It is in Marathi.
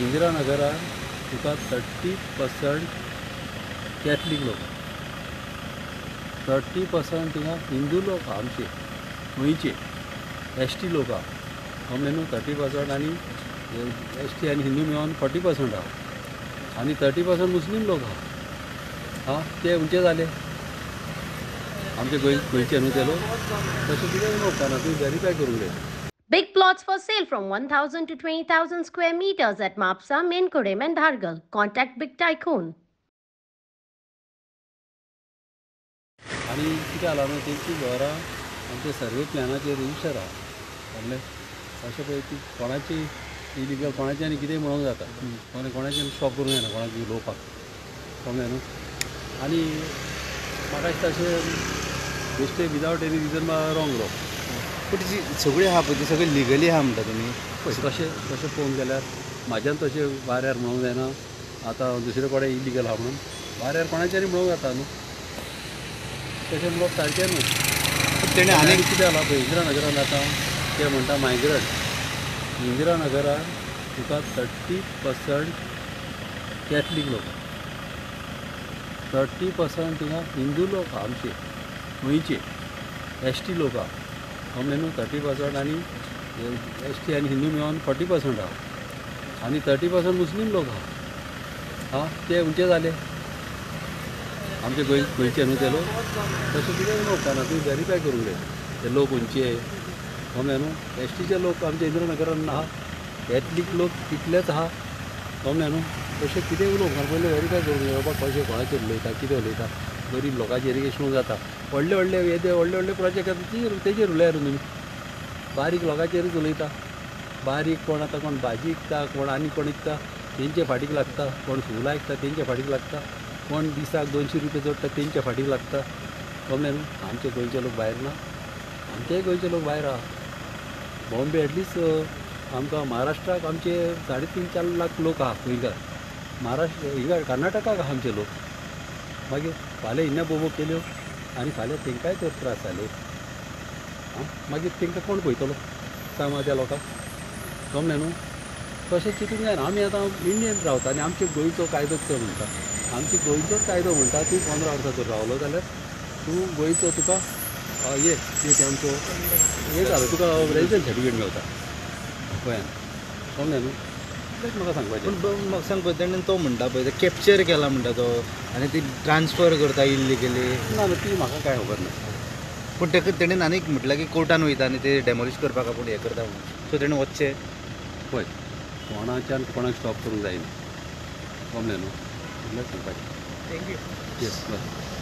इंदिरानगरात तुका 30% कॅथलीक लोक, 30% थिंगा हिंदू लोक आमचे गोंयचे ST लोक आहा न्हू 30% आनी ST आनी हिंदू मेळोन 40% आहा आनी 30% मुस्लीम लोक आहा ते खंयचे जाले आमचे गोंयचे न्हू ते लोक तशें कितें उलोवपाना तुवें व्हेरीफाय करूंक जाय. Big plots for sale from 1,000 to 20,000 square meters at Mapsa, Menkodem and Dhargal. Contact Big Tycoon. आनी कितें जालां न्हू तेंची घरां आमचे सर्वे प्लॅनाचेर रजिस्टर आहा कळ्ळें अशें पळय ती कोणाची इलिगल कोणाची आनी कितेंय म्हणूंक जाता कोणाचें स्टॉप करूंक जायना कोणाक उलोवपाक कळ्ळें न्हू आनी म्हाका दिसता अशें बेश्टे विदावट एनी रिजन रॉंग उलोवप. पूण जी सगळी आहा पळय ती सगळी लिगली आहा म्हणटा तुमी पळय तशें पळोवंक गेल्यार म्हाज्यान तशें भायर म्हणूंक जायना आतां दुसरे कडेन इलिगल आहा म्हणून भायर कोणाचेंय म्हणूंक जाता न्हू तशें म्हणप सारकें न्हू. तेणें आनी कितें जालां पळय इंदिरानगरान आतां ते म्हणटा मायग्रंट इंदिरानगरान तुका 30% कॅथलीक लोक, 30% थिंगा हिंदू लोक आहा आमचे गोंयचे ST लोक आहा न्हू 30% आनी ST आनी हिंदू मेळोन 40% आहा आनी 30% मुस्लीम लोक आहा ते खंयचे जाले आमचे गोंयचे न्हू ते लोक तशें कितें उलोवपाना तुवें व्हेरीफाय करूंक जाय ते लोक खंयचे कळ्ळें न्हू STचे लोक आमच्या इंदिरानगरान आहा कॅथलीक लोक तितलेच आहा कळ्ळें न्हू तशें कितेंय उलोवपाना पयलीं व्हेरीफाय करूंक जाय बाबा कशें कोणाचेर उलयता कितें उलयता गरीब लोकांचेर इरिगेशन जाता व्हडले व्हडले प्रोजेक्ट आसा तेजेर उलयात तुमी बारीक लोकांचेरूच उलयता बारीक कोण आतां कोण भाजी विकता कोण आनी कोण विकता तेंचे फाटीक लागता कोण फुलां विकता तेंचे फाटीक लागता कोण दिसाक 200 रुपया जोडटा तेंच्या फाटीक लागता कळ्ळें न्हू आमचे गोंयचे लोक भायर ना आमचेय गोंयचे लोक भायर आहा बॉम्बे एटलिस्ट आमकां महाराष्ट्राक आमचे 3.5-4 लाख लोक आहा गोंयकार महाराष्ट्र हिंगा कर्नाटकाक आहा आमचे लोक मागीर फाल्यां हिंगा बोबो केल्यो आनी फाल्यां तेंकाय तर त्रास जाले मागीर तेंकां कोण पळयतलो सांग त्या लोकांक कळ्ळें न्हू तशें चिंतूंक जायना आमी आतां इंडियन रावता आनी आमचे गोंयचो कायदो तो म्हणटा आमची गोंयचोच कायदो म्हणटा तूं 15 वर्सां जर रावलो जाल्यार तूं गोंयचो तुका एक आमचो हें जालो तुका रेजिडंट सर्टिफिकेट मेळटा गोंयान कळ्ळें न्हू तेच म्हाका सांगपाचें. पूण म्हाका सांग पळय तेणें तो म्हणटा पळय कॅप्चर केला म्हणटा तो आनी ती ट्रान्सफर करता इल्लिगली ना ती म्हाका कांय खबर ना पूण तेका तेणेन आनीक म्हटल्यार की कोर्टान वयता आनी ते डेमोलिश करपाक आपूण हें करता म्हणून सो तेणें वचचें पळय कोणाच्यान कोणाक स्टॉप करूंक जायना कळ्ळें न्हू इतलेंच सांगपाचें. थँक्यू. येस बरें.